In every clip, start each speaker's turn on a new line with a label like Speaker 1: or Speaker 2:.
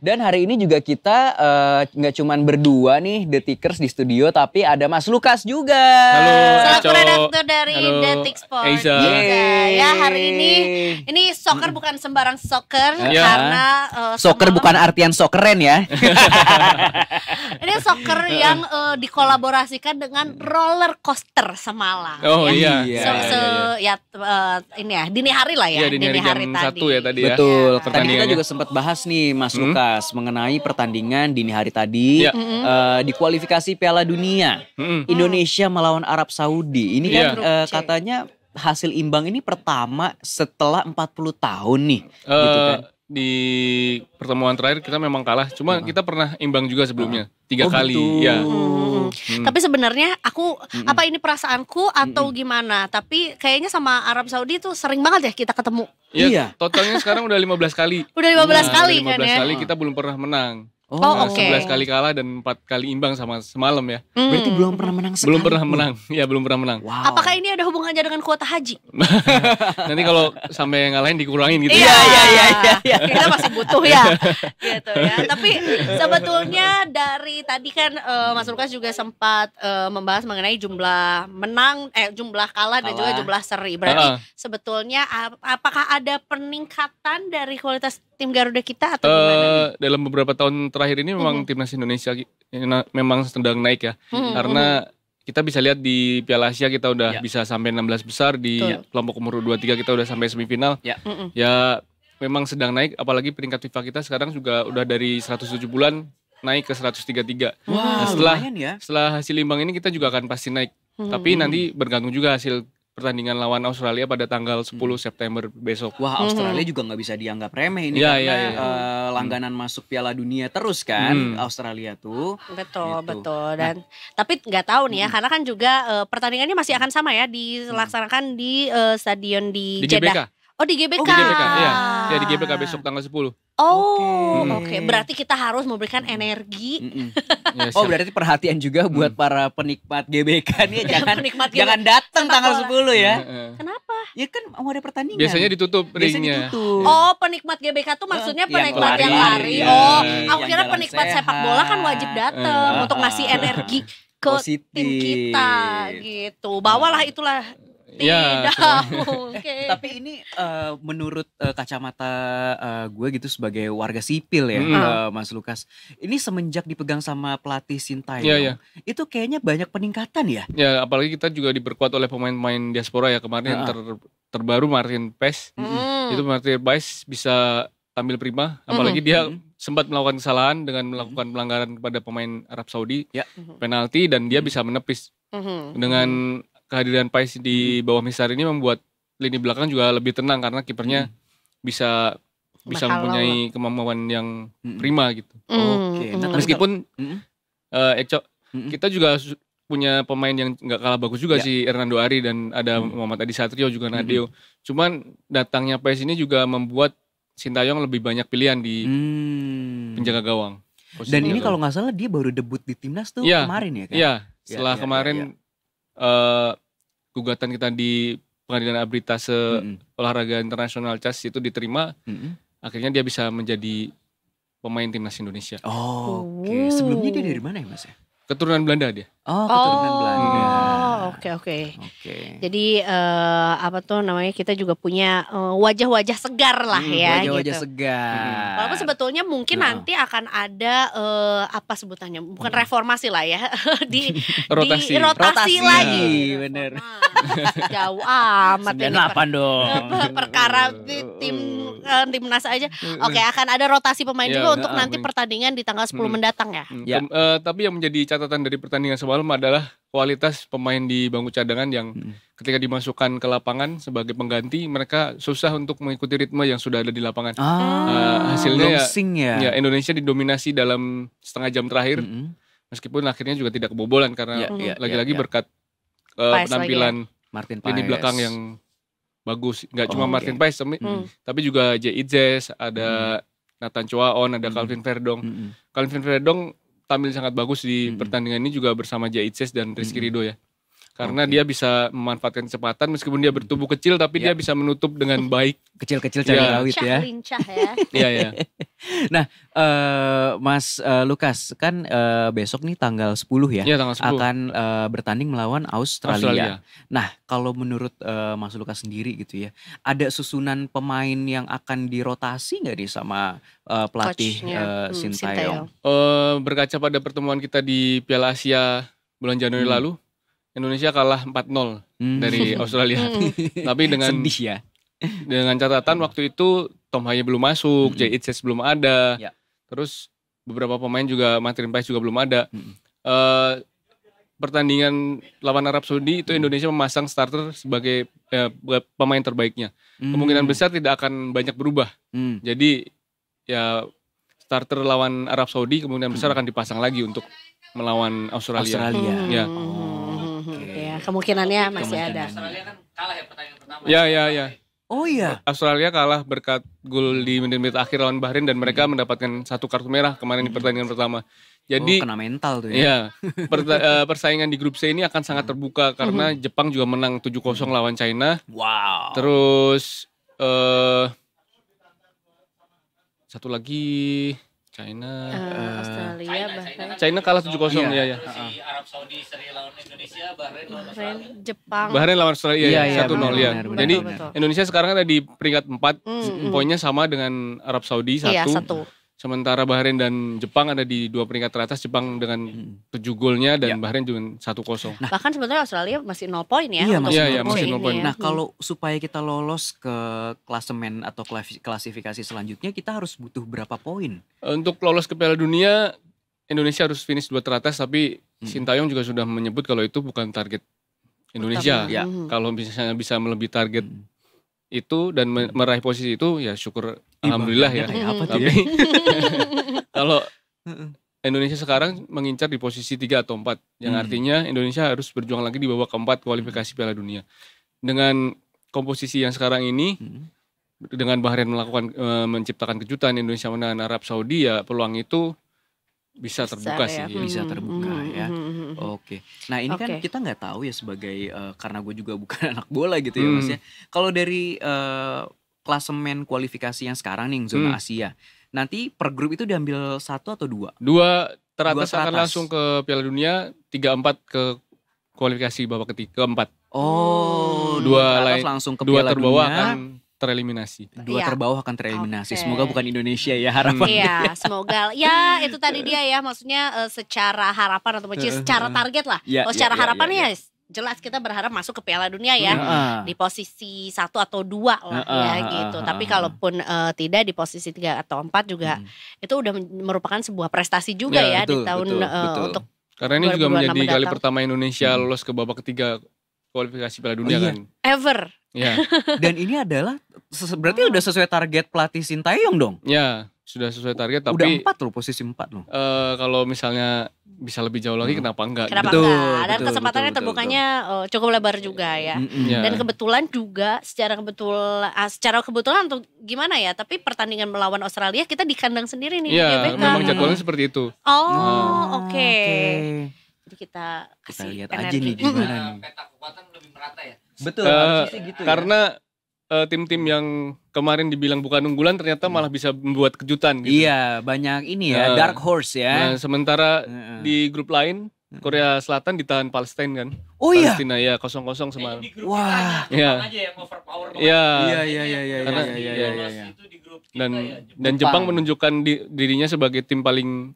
Speaker 1: Dan hari ini juga kita nggak cuman berdua nih Detikers di studio, tapi ada Mas Lukas juga.
Speaker 2: Halo,
Speaker 3: Selaku
Speaker 2: Eco.
Speaker 3: redaktur dari
Speaker 2: Halo,
Speaker 3: Detik Sport.
Speaker 2: Eiza.
Speaker 3: Ya hari ini soccer bukan sembarang soccer
Speaker 2: Ya.
Speaker 3: karena
Speaker 1: Soccer
Speaker 3: semalam-
Speaker 1: bukan artian sokeren ya.
Speaker 3: ini soccer yang dikolaborasikan dengan roller coaster semalam.
Speaker 2: Oh
Speaker 3: ya.
Speaker 2: iya.
Speaker 3: Ini ya dini hari lah ya.
Speaker 2: Iya, dini hari jam 1 ya tadi ya.
Speaker 1: Betul. Tadi kita
Speaker 2: Pertandingannya.
Speaker 1: juga sempat bahas nih Mas Lukas mengenai pertandingan dini hari tadi
Speaker 2: Iya.
Speaker 1: di kualifikasi Piala Dunia. Indonesia melawan Arab Saudi. Ini kan
Speaker 2: Iya.
Speaker 1: katanya hasil imbang ini pertama setelah 40 tahun nih.
Speaker 2: Eh,
Speaker 1: gitu kan.
Speaker 2: Di pertemuan terakhir kita memang kalah, cuma kita pernah imbang juga sebelumnya 3 kali.
Speaker 1: Gitu.
Speaker 2: Ya.
Speaker 3: Tapi sebenarnya aku apa ini perasaanku atau gimana? Tapi kayaknya sama Arab Saudi tuh sering banget ya kita ketemu.
Speaker 2: Iya.
Speaker 1: Iya.
Speaker 2: Totalnya sekarang udah 15 kali.
Speaker 3: Udah 15
Speaker 2: Nah,
Speaker 3: kali
Speaker 2: udah
Speaker 3: kan
Speaker 2: 15
Speaker 3: ya.
Speaker 2: kali kita belum pernah menang.
Speaker 3: Oh,
Speaker 2: Nah,
Speaker 3: oke.
Speaker 2: 11 kali kalah dan 4 kali imbang sama semalam ya.
Speaker 1: Berarti belum pernah menang sekali.
Speaker 2: Belum pernah menang. Ya, belum pernah menang.
Speaker 1: Wow.
Speaker 3: Apakah ini ada hubungannya dengan kuota haji?
Speaker 2: Nanti kalau sampai ngalahin dikurangin gitu.
Speaker 1: Iya.
Speaker 3: Kita masih butuh ya, gitu ya. Tapi sebetulnya dari tadi kan Mas Lukas juga sempat membahas mengenai jumlah menang, jumlah kalah dan juga
Speaker 1: Kalah.
Speaker 3: jumlah seri. Berarti
Speaker 2: Ah.
Speaker 3: sebetulnya apakah ada peningkatan dari kualitas tim Garuda kita atau gimana nih?
Speaker 2: Dalam beberapa tahun terakhir ini memang timnas Indonesia memang sedang naik ya. Karena kita bisa lihat di Piala Asia kita udah bisa sampai 16 besar, di
Speaker 3: Betul.
Speaker 2: kelompok umur 23 kita udah sampai semifinal.
Speaker 1: Ya.
Speaker 2: Ya memang sedang naik, apalagi peringkat FIFA kita sekarang juga udah dari 107 bulan naik ke 133.
Speaker 1: Wah,
Speaker 2: Nah, setelah
Speaker 1: lumayan ya.
Speaker 2: setelah hasil imbang ini kita juga akan pasti naik. Tapi nanti bergantung juga hasil pertandingan lawan Australia pada tanggal 10 September besok.
Speaker 1: Wah, Australia juga nggak bisa dianggap remeh ini
Speaker 2: Iya,
Speaker 1: karena
Speaker 2: iya, iya.
Speaker 1: langganan masuk Piala Dunia terus kan Australia tuh.
Speaker 3: Betul,
Speaker 1: Gitu.
Speaker 3: betul. Dan tapi nggak tahu nih ya, karena kan juga pertandingannya masih akan sama ya, dilaksanakan di stadion di
Speaker 2: Di GBK.
Speaker 3: Jeddah. Oh di GBK.
Speaker 2: Di GBK, iya. Ya di GBK besok tanggal 10.
Speaker 3: Oh,
Speaker 1: Oke.
Speaker 3: oke. Berarti kita harus memberikan energi.
Speaker 2: Ya,
Speaker 1: Oh,
Speaker 2: siap.
Speaker 1: berarti perhatian juga buat para penikmat GBK nih jangan
Speaker 3: Penikmat
Speaker 1: jangan
Speaker 3: GBK.
Speaker 1: datang
Speaker 3: Sepak
Speaker 1: tanggal
Speaker 3: bola.
Speaker 1: 10 ya.
Speaker 3: Kenapa?
Speaker 1: Ya kan mau ada pertandingan.
Speaker 2: Biasanya ditutup
Speaker 1: Biasanya
Speaker 2: ringnya.
Speaker 1: ditutup.
Speaker 3: Oh, penikmat GBK tuh maksudnya
Speaker 1: yang
Speaker 3: penikmat yang
Speaker 1: lari,
Speaker 3: lari.
Speaker 1: iya.
Speaker 3: Oh,
Speaker 1: Yang
Speaker 3: aku kira
Speaker 1: jalan
Speaker 3: penikmat
Speaker 1: sehat.
Speaker 3: sepak bola kan wajib datang untuk ngasih energi ke
Speaker 1: Positif.
Speaker 3: tim kita gitu. Bawalah itulah.
Speaker 2: Ya,
Speaker 3: Tidak mungkin.
Speaker 1: Tapi ini menurut kacamata gue gitu sebagai warga sipil ya, Mas Lukas. Ini semenjak dipegang sama pelatih Sintayong,
Speaker 2: Iya, iya.
Speaker 1: itu kayaknya banyak peningkatan ya.
Speaker 2: Ya, apalagi kita juga diperkuat oleh pemain-pemain diaspora ya kemarin yang terbaru Martin Paes. Itu Martin Paes bisa tampil prima, apalagi dia sempat melakukan kesalahan dengan melakukan pelanggaran kepada pemain Arab Saudi,
Speaker 1: Ya.
Speaker 2: penalti, dan dia bisa menepis. Dengan kehadiran Paes di bawah Misar ini membuat lini belakang juga lebih tenang karena kipernya bisa
Speaker 3: Berhalau
Speaker 2: mempunyai kemampuan yang prima gitu.
Speaker 1: Oke. Nah, tapi
Speaker 2: Meskipun
Speaker 1: kalau-
Speaker 2: Eco, kita juga punya pemain yang nggak kalah bagus juga si Hernando Ari dan ada Muhammad Adi Satrio juga Nadeo. Cuman datangnya Paes ini juga membuat Sintayong lebih banyak pilihan di penjaga gawang. Posisi
Speaker 1: Dan ini
Speaker 2: penjaga
Speaker 1: kalau nggak salah dia baru debut di timnas tuh
Speaker 2: Iya,
Speaker 1: kemarin ya kan?
Speaker 2: Iya, setelah
Speaker 1: iya,
Speaker 2: kemarin gugatan kita di pengadilan arbitrase olahraga internasional CAS itu diterima, akhirnya dia bisa menjadi pemain timnas Indonesia.
Speaker 1: Oke. Sebelumnya dia dari mana ya Mas?
Speaker 2: Keturunan Belanda dia.
Speaker 1: Oh, keturunan Belanda.
Speaker 3: Oke.
Speaker 1: Oke.
Speaker 3: Jadi apa tuh namanya, kita juga punya wajah-wajah segar lah ya
Speaker 1: Wajah-wajah
Speaker 3: gitu.
Speaker 1: segar.
Speaker 3: Walaupun sebetulnya mungkin nanti akan ada apa sebutannya, bukan reformasi lah ya, di
Speaker 2: Rotasi.
Speaker 3: rotasi lagi.
Speaker 1: Bener.
Speaker 3: Jauh amat ini
Speaker 1: 98 dong.
Speaker 3: perkara di timnas aja. Oke, akan ada rotasi pemain
Speaker 2: Iya,
Speaker 3: juga untuk nanti pertandingan di tanggal 10 mendatang ya.
Speaker 1: Ya.
Speaker 2: Tapi yang menjadi catatan dari pertandingan semalam adalah kualitas pemain di bangku cadangan yang ketika dimasukkan ke lapangan sebagai pengganti mereka susah untuk mengikuti ritme yang sudah ada di lapangan. Hasilnya
Speaker 1: Longsing ya.
Speaker 2: ya Indonesia didominasi dalam setengah jam terakhir, meskipun akhirnya juga tidak kebobolan karena lagi-lagi berkat penampilan
Speaker 1: Martin
Speaker 2: lini
Speaker 1: Paes.
Speaker 2: belakang yang bagus. Nggak cuma
Speaker 1: Oke.
Speaker 2: Martin Paes, tapi juga Jay Itzes, ada Nathan Choaon, ada Calvin Verdong. Calvin Verdong tampil sangat bagus di pertandingan ini juga bersama Jay Itzes dan Rizky Ridho ya. Karena dia bisa memanfaatkan kecepatan meskipun dia bertubuh kecil tapi dia bisa menutup dengan baik.
Speaker 1: Kecil-kecil cabai rawit
Speaker 3: Lincah,
Speaker 1: ya.
Speaker 3: lincah ya.
Speaker 2: Iya ya.
Speaker 1: Nah, Mas Lukas kan besok nih tanggal 10 ya,
Speaker 2: Iya tanggal 10.
Speaker 1: akan bertanding melawan Australia.
Speaker 2: Australia.
Speaker 1: Nah, kalau menurut Mas Lukas sendiri gitu ya, ada susunan pemain yang akan dirotasi nggak nih sama pelatih
Speaker 3: Coachnya,
Speaker 1: Sintayong?
Speaker 2: Berkaca pada pertemuan kita di Piala Asia bulan Januari lalu, Indonesia kalah 4-0 dari Australia. Tapi
Speaker 1: Sedih ya.
Speaker 2: dengan catatan waktu itu Tom Haye belum masuk, Jay Itzes belum ada.
Speaker 1: Ya.
Speaker 2: Terus beberapa pemain juga, Martin Paes juga belum ada. Pertandingan lawan Arab Saudi itu Indonesia memasang starter sebagai pemain terbaiknya. Kemungkinan besar tidak akan banyak berubah. Jadi ya starter lawan Arab Saudi kemungkinan besar akan dipasang lagi untuk melawan Australia. Ya.
Speaker 3: Ya, kemungkinannya masih ada.
Speaker 1: Australia
Speaker 4: kan kalah ya pertandingan pertama.
Speaker 2: Ya.
Speaker 1: Oh iya.
Speaker 2: Australia kalah berkat gol di menit-menit akhir lawan Bahrain dan mereka mendapatkan 1 kartu merah kemarin di pertandingan pertama. Jadi
Speaker 1: kena mental tuh ya.
Speaker 2: iya, persaingan di grup C ini akan sangat terbuka karena Jepang juga menang 7-0 lawan China.
Speaker 1: Wow.
Speaker 2: Terus satu lagi China.
Speaker 3: Australia, Bahrain,
Speaker 2: China kalah 7-0 ya.
Speaker 4: Si Arab Saudi seri lawan Indonesia, Bahrain lawan
Speaker 3: Bahrain,
Speaker 4: Australia.
Speaker 3: Jepang.
Speaker 2: Bahrain lawan Australia
Speaker 1: Iya,
Speaker 2: ya, 1-0 ya.
Speaker 1: benar.
Speaker 2: Jadi
Speaker 3: Betul.
Speaker 2: Indonesia sekarang ada di peringkat 4, poinnya sama dengan Arab Saudi 1.
Speaker 3: Iya, 1.
Speaker 2: Sementara Bahrain dan Jepang ada di 2 peringkat teratas. Jepang dengan 7 golnya dan Bahrain dengan 1-0.
Speaker 3: Bahkan sebetulnya Australia masih 0 poin ya.
Speaker 1: Iya,
Speaker 3: untuk
Speaker 1: masih
Speaker 3: grup
Speaker 2: 0
Speaker 3: C
Speaker 2: poin.
Speaker 3: ini ya.
Speaker 1: Nah, kalau supaya kita lolos ke klasemen atau klasifikasi selanjutnya, kita harus butuh berapa poin?
Speaker 2: Untuk lolos ke Piala Dunia, Indonesia harus finish 2 teratas, tapi Sintayong juga sudah menyebut kalau itu bukan target Indonesia.
Speaker 1: Ya.
Speaker 2: Kalau misalnya bisa melebihi target itu dan meraih posisi itu, ya syukur alhamdulillah ya.
Speaker 1: Kayak apa tuh ya?
Speaker 2: Tapi kalau Indonesia sekarang mengincar di posisi 3 atau 4, yang artinya Indonesia harus berjuang lagi di babak keempat kualifikasi Piala Dunia. Dengan komposisi yang sekarang ini, dengan Bahrain menciptakan kejutan, Indonesia menahan Arab Saudi, ya peluang itu bisa terbuka
Speaker 3: Besar ya.
Speaker 2: sih.
Speaker 1: Bisa terbuka ya. Oke. Nah, ini kan kita nggak tahu ya sebagai karena gue juga bukan anak bola gitu ya Mas ya. Kalau dari klasemen kualifikasi yang sekarang nih yang zona Asia, nanti per grup itu diambil 1 atau 2?
Speaker 2: 2 teratas akan
Speaker 1: teratas.
Speaker 2: langsung ke Piala Dunia, 3-4 ke kualifikasi babak keempat.
Speaker 1: Oh,
Speaker 2: Dua
Speaker 1: teratas
Speaker 2: lain-
Speaker 1: langsung ke
Speaker 2: 2
Speaker 1: Piala
Speaker 2: terbawah
Speaker 1: Dunia.
Speaker 2: akan tereliminasi.
Speaker 1: 2
Speaker 3: Iya.
Speaker 1: terbawah akan tereliminasi.
Speaker 3: Oke.
Speaker 1: Semoga bukan Indonesia ya harapan.
Speaker 3: Iya, semoga. Ya, itu tadi dia ya, maksudnya secara harapan atau secara target lah.
Speaker 1: Iya,
Speaker 3: Kalau secara
Speaker 1: iya,
Speaker 3: harapan
Speaker 1: iya,
Speaker 3: ya jelas kita berharap masuk ke Piala Dunia ya.
Speaker 1: Heeh.
Speaker 3: Di posisi 1 atau 2 lah ya gitu. Tapi kalaupun tidak di posisi 3 atau 4 juga itu udah merupakan sebuah prestasi juga
Speaker 2: Ya,
Speaker 3: ya di
Speaker 1: betul,
Speaker 3: tahun
Speaker 1: betul.
Speaker 3: untuk
Speaker 2: Karena ini juga
Speaker 3: 2026
Speaker 2: menjadi kali
Speaker 3: mendatang.
Speaker 2: pertama Indonesia lolos ke babak ketiga kualifikasi Piala Dunia
Speaker 1: iya.
Speaker 2: kan.
Speaker 3: ever.
Speaker 2: Ya,
Speaker 1: Dan ini adalah berarti udah sesuai target pelatih Sintayong dong.
Speaker 2: ya sudah sesuai target.
Speaker 1: Udah
Speaker 2: Tapi
Speaker 1: 4 loh, posisi 4 loh.
Speaker 2: kalau misalnya bisa lebih jauh lagi, kenapa enggak?
Speaker 3: Kenapa
Speaker 1: Betul,
Speaker 3: enggak? Dan
Speaker 1: betul,
Speaker 3: kesempatannya
Speaker 1: betul,
Speaker 3: terbukanya cukup lebar juga ya.
Speaker 2: Ya.
Speaker 3: Dan kebetulan juga secara kebetulan untuk gimana ya, tapi pertandingan melawan Australia kita di kandang sendiri nih di
Speaker 2: Iya,
Speaker 3: GBK.
Speaker 2: memang jadwalnya seperti itu.
Speaker 3: Oh, oke. Jadi kita
Speaker 1: Kita
Speaker 3: kasih
Speaker 1: lihat aja
Speaker 3: energi.
Speaker 1: nih gimana nih.
Speaker 4: Peta kekuatan lebih merata ya.
Speaker 1: Betul,
Speaker 2: Eh,
Speaker 1: harusnya sih gitu ya.
Speaker 2: Karena tim-tim yang kemarin dibilang bukan unggulan ternyata malah bisa membuat kejutan gitu.
Speaker 1: Iya, banyak ini ya,
Speaker 2: Nah,
Speaker 1: dark horse ya.
Speaker 2: Nah, sementara
Speaker 1: Heeh.
Speaker 2: di grup lain Korea Selatan ditahan Palestina kan.
Speaker 1: Oh iya.
Speaker 2: Palestina ya 0-0 semalam.
Speaker 4: Di grup
Speaker 1: Wah.
Speaker 4: kita
Speaker 2: Iya.
Speaker 4: Jepang aja yang overpower banget.
Speaker 2: Iya.
Speaker 1: Iya.
Speaker 2: Karena-
Speaker 1: iya.
Speaker 4: Lolos itu di grup kita
Speaker 2: Dan
Speaker 4: ya.
Speaker 2: dan Jepang menunjukkan dirinya sebagai tim paling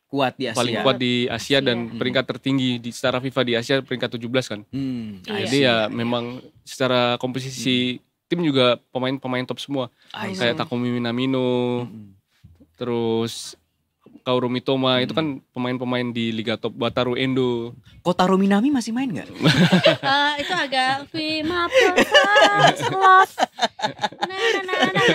Speaker 1: Kuat di Asia.
Speaker 2: paling kuat di Asia dan peringkat tertinggi di secara FIFA di Asia peringkat 17 kan. Jadi ya memang secara komposisi tim juga pemain-pemain top semua. Kayak Takumi Minamino, terus Kaoru Mitoma itu kan pemain-pemain di Liga Top. Wataru Endo.
Speaker 1: Kotaro Minami masih main nggak?
Speaker 3: Itu agak Fima First Love.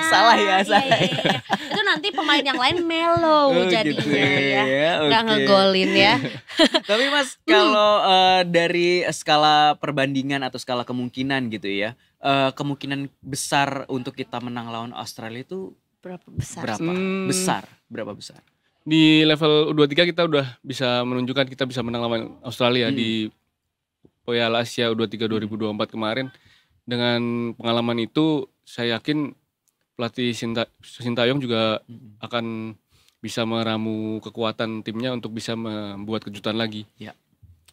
Speaker 1: Salah ya, salah.
Speaker 3: Iya. Itu nanti pemain yang lain mellow
Speaker 1: Oh,
Speaker 3: jadinya
Speaker 1: gitu
Speaker 3: ya.
Speaker 1: ya,
Speaker 3: Nggak
Speaker 1: oke.
Speaker 3: ngegolin ya.
Speaker 1: Tapi Mas, kalau dari skala perbandingan atau skala kemungkinan gitu ya, kemungkinan besar untuk kita menang lawan Australia itu
Speaker 3: Berapa besar?
Speaker 1: berapa? Berapa besar?
Speaker 2: Di level U23 kita udah bisa menunjukkan kita bisa menang lawan Australia di Piala Asia U23 2024 kemarin. Dengan pengalaman itu saya yakin pelatih Sintayong juga akan bisa meramu kekuatan timnya untuk bisa membuat kejutan lagi.
Speaker 1: Ya.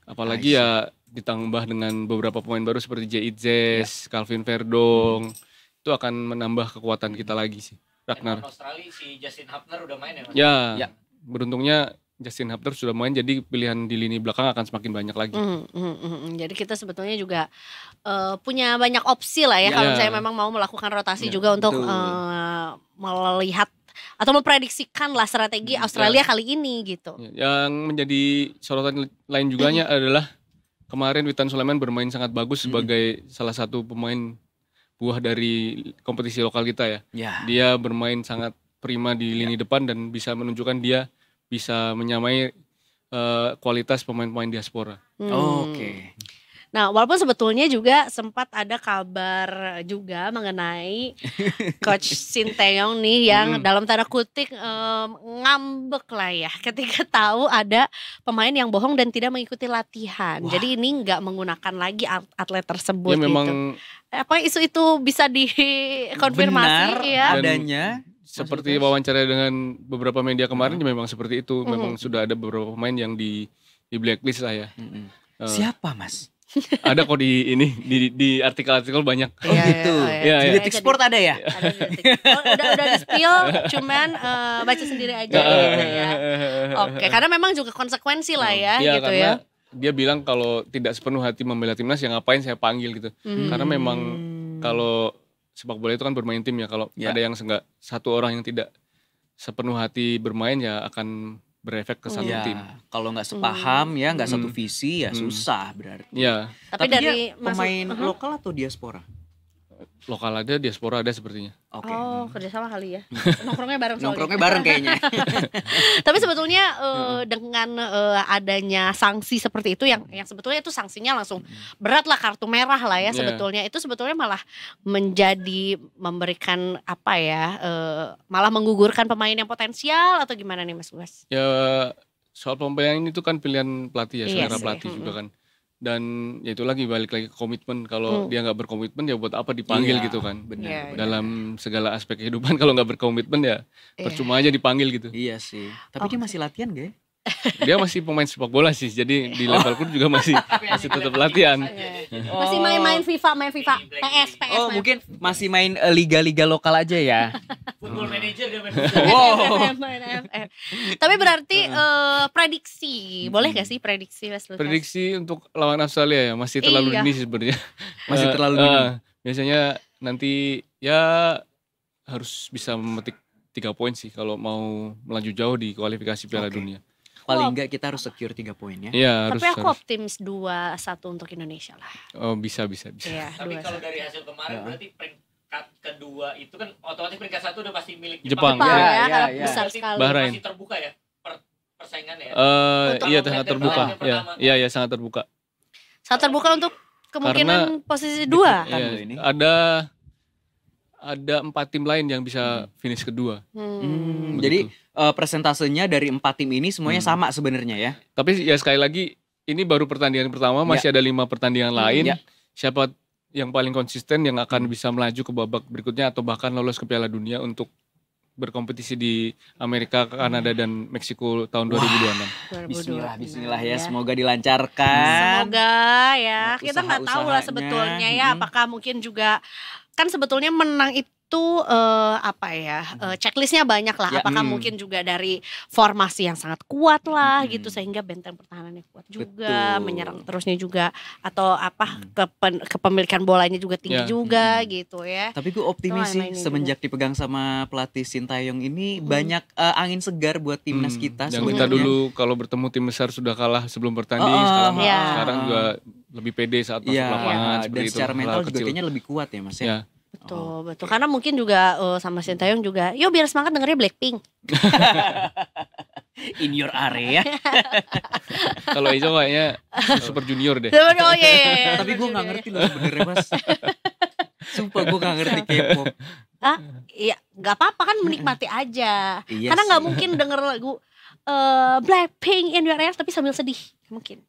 Speaker 2: Apalagi ya ditambah dengan beberapa pemain baru seperti Jeitzes, Calvin Verdong, itu akan menambah kekuatan kita lagi sih. Ragnar.
Speaker 4: Australia si Justin Hubner udah main ya Mas?
Speaker 2: Ya, beruntungnya Justin Hubner sudah main, jadi pilihan di lini belakang akan semakin banyak lagi.
Speaker 3: Jadi kita sebetulnya juga punya banyak opsi lah ya kalau saya memang mau melakukan rotasi juga untuk melihat atau memprediksikan lah strategi Australia kali ini gitu.
Speaker 2: Yang menjadi sorotan lain juganya adalah kemarin Witan Sulaiman bermain sangat bagus sebagai salah satu pemain buah dari kompetisi lokal kita ya. Dia bermain sangat prima di lini depan dan bisa menunjukkan dia bisa menyamai kualitas pemain-pemain diaspora.
Speaker 1: Oke.
Speaker 3: Nah, walaupun sebetulnya juga sempat ada kabar juga mengenai Coach Sintayong nih yang dalam tanda kutip ngambek lah ya ketika tahu ada pemain yang bohong dan tidak mengikuti latihan. Jadi ini nggak menggunakan lagi atlet tersebut
Speaker 2: ya, memang,
Speaker 3: gitu. Apa isu itu bisa dikonfirmasi
Speaker 1: benar
Speaker 3: ya?
Speaker 1: adanya.
Speaker 2: Seperti wawancara dengan beberapa media kemarin memang seperti itu. Memang sudah ada beberapa pemain yang di blacklist lah ya.
Speaker 1: Siapa Mas?
Speaker 2: Ada kok di artikel-artikel banyak.
Speaker 1: Oh gitu. Di Detik Sport ada ya?
Speaker 3: Ada di Detik. Udah di-spill, cuman baca sendiri aja gitu ya. Oke, karena memang juga konsekuensi lah ya gitu
Speaker 2: karena
Speaker 3: ya.
Speaker 2: Dia bilang kalau tidak sepenuh hati membela timnas ya ngapain saya panggil gitu. Karena memang kalau sepak bola itu kan bermain tim ya. Kalau ada yang satu orang yang tidak sepenuh hati bermain ya akan berefek ke satu tim.
Speaker 1: Kalau nggak sepaham ya, nggak satu visi ya susah berarti.
Speaker 2: Ya.
Speaker 3: Tapi dari
Speaker 1: pemain lokal atau diaspora?
Speaker 2: Lokal ada, diaspora ada sepertinya.
Speaker 1: Oke.
Speaker 3: Oh, kerjasama kali ya. Nongkrongnya bareng soalnya.
Speaker 1: Nongkrongnya bareng kayaknya.
Speaker 3: Tapi sebetulnya dengan adanya sanksi seperti itu yang sebetulnya itu sanksinya langsung berat lah, kartu merah lah ya sebetulnya. Itu sebetulnya malah memberikan apa ya, malah menggugurkan pemain yang potensial atau gimana nih Mas Luas?
Speaker 2: Ya soal pembelian itu kan pilihan pelatih ya, selera pelatih juga kan. Dan ya itu lagi balik lagi ke komitmen. Kalau dia nggak berkomitmen ya buat apa dipanggil gitu kan.
Speaker 1: Benar.
Speaker 2: Dalam segala aspek kehidupan kalau nggak berkomitmen ya percuma aja dipanggil gitu.
Speaker 1: Iya sih. Tapi dia masih latihan gak ya?
Speaker 2: Dia masih pemain sepak bola sih. Jadi di level klub juga masih tetap latihan.
Speaker 3: Masih main FIFA, PS.
Speaker 1: Oh mungkin masih main liga-liga lokal aja ya.
Speaker 4: Football Manager dia main.
Speaker 3: Tapi berarti prediksi, boleh gak sih prediksi Mas Lukas?
Speaker 2: Prediksi untuk lawan Australia ya masih terlalu dini sih sebenarnya.
Speaker 1: Masih terlalu dini.
Speaker 2: Biasanya nanti ya harus bisa memetik 3 poin sih kalau mau melaju jauh di kualifikasi Piala Dunia.
Speaker 1: Paling enggak kita harus secure 3 poin ya.
Speaker 2: Iya,
Speaker 3: tapi aku optimis 2-1 untuk Indonesia lah.
Speaker 2: Oh bisa.
Speaker 3: Ya,
Speaker 4: tapi kalau dari hasil kemarin berarti peringkat kedua itu kan otomatis peringkat 1 udah pasti milik
Speaker 2: Jepang.
Speaker 3: Ya, karena besar sekali.
Speaker 2: Bahrain.
Speaker 4: Masih terbuka ya persaingan ya.
Speaker 2: Iya sangat terbuka. Iya sangat terbuka.
Speaker 3: Sangat terbuka untuk kemungkinan posisi 2
Speaker 2: kan ini. Ada 4 tim lain yang bisa finish kedua.
Speaker 1: Jadi persentasenya dari 4 tim ini semuanya sama sebenarnya ya.
Speaker 2: Tapi ya sekali lagi ini baru pertandingan pertama, masih ada 5 pertandingan lain. Siapa yang paling konsisten yang akan bisa melaju ke babak berikutnya atau bahkan lolos ke Piala Dunia untuk berkompetisi di Amerika, Kanada dan Meksiko tahun 2026.
Speaker 1: Bismillah ya, semoga dilancarkan.
Speaker 3: Semoga ya. Kita nggak tahu lah sebetulnya ya, apakah mungkin juga kan sebetulnya menang itu checklistnya banyak lah. Apakah mungkin juga dari formasi yang sangat kuat lah gitu sehingga benteng pertahanannya kuat juga, menyerang terusnya juga, atau kepemilikan bolanya juga tinggi juga gitu ya.
Speaker 1: Tapi gue optimis sih semenjak dipegang sama pelatih Sintayong ini banyak angin segar buat timnas kita.
Speaker 2: Yang kita dulu kalau bertemu tim besar sudah kalah sebelum bertanding, sekarang juga lebih pede saat masuk lapangan
Speaker 1: dan secara mental juga kayaknya lebih kuat ya Mas ya.
Speaker 3: Betul. Karena mungkin juga sama Sintayong juga, yuk biar semangat dengernya Blackpink.
Speaker 1: In your area.
Speaker 2: Kalau Ijo kayaknya Super Junior deh.
Speaker 3: Oh iya.
Speaker 1: Tapi gue gak ngerti loh sebenarnya Mas. Sumpah gue gak ngerti K-pop.
Speaker 3: Iya gak apa-apa kan, menikmati aja. Karena gak mungkin denger lagu Blackpink In Your Area tapi sambil sedih. Mungkin.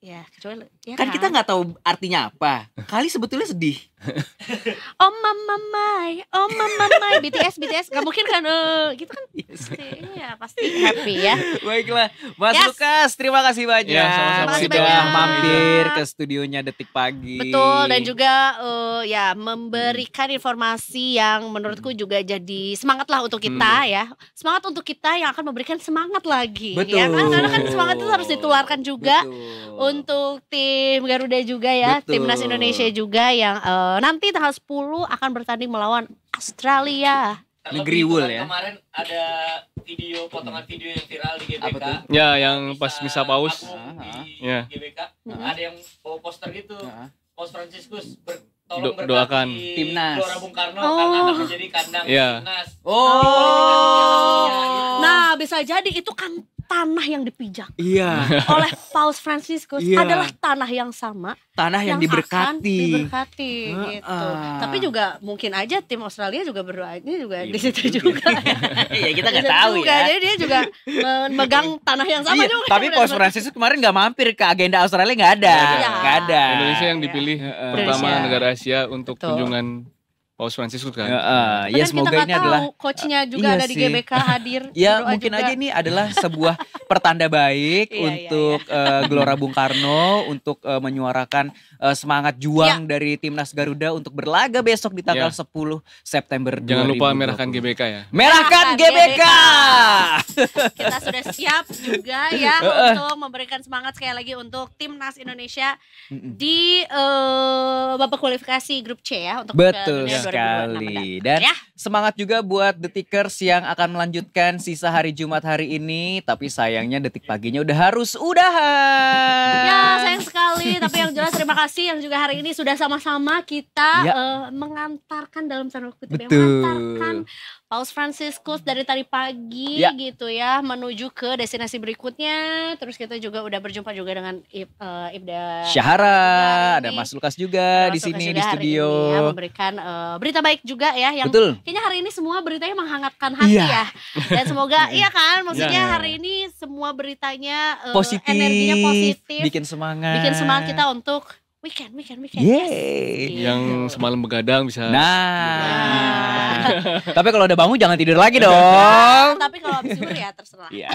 Speaker 3: Ya, kecuali ya
Speaker 1: Kan kita nggak tahu artinya apa. Kali sebetulnya sedih.
Speaker 3: Oh mama my, BTS, gak mungkin kan, gitu kan? Iya pasti happy ya.
Speaker 1: Baiklah, Mas Lukas, terima kasih banyak.
Speaker 2: Ya, sama-sama.
Speaker 1: Sudah mampir ke studionya Detik Pagi.
Speaker 3: Betul, dan juga ya memberikan informasi yang menurutku juga jadi semangat lah untuk kita ya. Semangat untuk kita yang akan memberikan semangat lagi.
Speaker 1: Betul.
Speaker 3: Ya kan? Karena kan semangat itu harus ditularkan juga.
Speaker 1: Betul.
Speaker 3: Untuk tim Garuda juga ya,
Speaker 1: Betul.
Speaker 3: Timnas Indonesia juga yang nanti tanggal 10 akan bertanding melawan Australia.
Speaker 1: Negeri Wool ya.
Speaker 4: Kemarin ada potongan video yang viral di GBK.
Speaker 1: Apa tuh?
Speaker 2: Ya, yang pas misa paus.
Speaker 4: Di
Speaker 2: Ya.
Speaker 4: GBK ada yang bawa poster gitu. Paus Franciscus tolong
Speaker 2: doakan
Speaker 4: berkati
Speaker 1: Timnas.
Speaker 4: Gelora Bung Karno karena akan menjadi kandang
Speaker 2: Iya.
Speaker 4: timnas.
Speaker 3: Nah, bisa jadi itu kan tanah yang dipijak
Speaker 1: Iya.
Speaker 3: oleh Paus Franciscus
Speaker 1: Iya.
Speaker 3: adalah tanah yang sama,
Speaker 1: Tanah yang
Speaker 3: akan
Speaker 1: diberkati.
Speaker 3: diberkati gitu. Tapi juga mungkin aja tim Australia juga berdoanya juga di situ juga.
Speaker 1: Iya, kita
Speaker 3: Di
Speaker 1: nggak
Speaker 3: situ
Speaker 1: tahu
Speaker 3: juga.
Speaker 1: ya.
Speaker 3: Jadi dia juga memegang tanah yang sama
Speaker 1: Iya,
Speaker 3: juga.
Speaker 1: tapi Paus Franciscus kemarin nggak mampir ke agenda Australia, nggak ada.
Speaker 3: Iya.
Speaker 1: Nggak ada.
Speaker 2: Indonesia yang dipilih pertama
Speaker 3: Indonesia.
Speaker 2: negara Asia untuk
Speaker 3: Betul.
Speaker 2: kunjungan Paus Franciscus kan.
Speaker 1: Ya semoga ini adalah
Speaker 3: coachnya
Speaker 1: Iya
Speaker 3: juga ada di
Speaker 1: sih.
Speaker 3: GBK hadir.
Speaker 1: ya
Speaker 3: Berdoa
Speaker 1: mungkin
Speaker 3: juga.
Speaker 1: aja ini adalah sebuah pertanda baik
Speaker 3: Iya,
Speaker 1: untuk Gelora Bung Karno untuk menyuarakan semangat juang dari Timnas Garuda untuk berlaga besok di tanggal 10 September 2020.
Speaker 2: Jangan lupa merahkan GBK ya.
Speaker 1: Merahkan GBK.
Speaker 3: Kita sudah siap juga ya untuk memberikan semangat sekali lagi untuk Timnas Indonesia di babak kualifikasi grup C ya untuk
Speaker 1: Betul
Speaker 3: Dunia 2026
Speaker 1: sekali.
Speaker 3: mendatang.
Speaker 1: Dan
Speaker 3: Ya.
Speaker 1: semangat juga buat Detikers yang akan melanjutkan sisa hari Jumat hari ini. Tapi sayangnya Detik Paginya udah harus udahan.
Speaker 3: Ya sayang sekali, tapi yang jelas terima kasih yang juga hari ini sudah sama-sama kita mengantarkan dalam tanda kutip ya,
Speaker 1: Betul.
Speaker 3: mengantarkan Paus Franciscus dari tadi pagi
Speaker 1: Ya.
Speaker 3: gitu ya menuju ke destinasi berikutnya. Terus kita juga udah berjumpa juga dengan Ibda
Speaker 1: Syahara,
Speaker 3: juga hari
Speaker 1: ada
Speaker 3: ini.
Speaker 1: Mas Lukas juga di
Speaker 3: Mas Lukas
Speaker 1: sini
Speaker 3: juga
Speaker 1: di
Speaker 3: hari
Speaker 1: studio.
Speaker 3: ini ya, memberikan berita baik juga ya yang
Speaker 1: Betul.
Speaker 3: kayaknya hari ini semua beritanya menghangatkan hati
Speaker 1: Iya.
Speaker 3: ya. Dan semoga iya kan maksudnya
Speaker 2: Iya.
Speaker 3: hari ini semua beritanya
Speaker 1: Positif,
Speaker 3: energinya positif,
Speaker 1: bikin semangat.
Speaker 3: bikin semangat kita untuk weekend.
Speaker 1: Yeay.
Speaker 3: Yes.
Speaker 2: Yang semalam begadang bisa.
Speaker 1: Nah. Tapi kalau udah bangun jangan tidur lagi dong.
Speaker 3: Tapi kalau habis tidur ya terserah.
Speaker 1: Iya.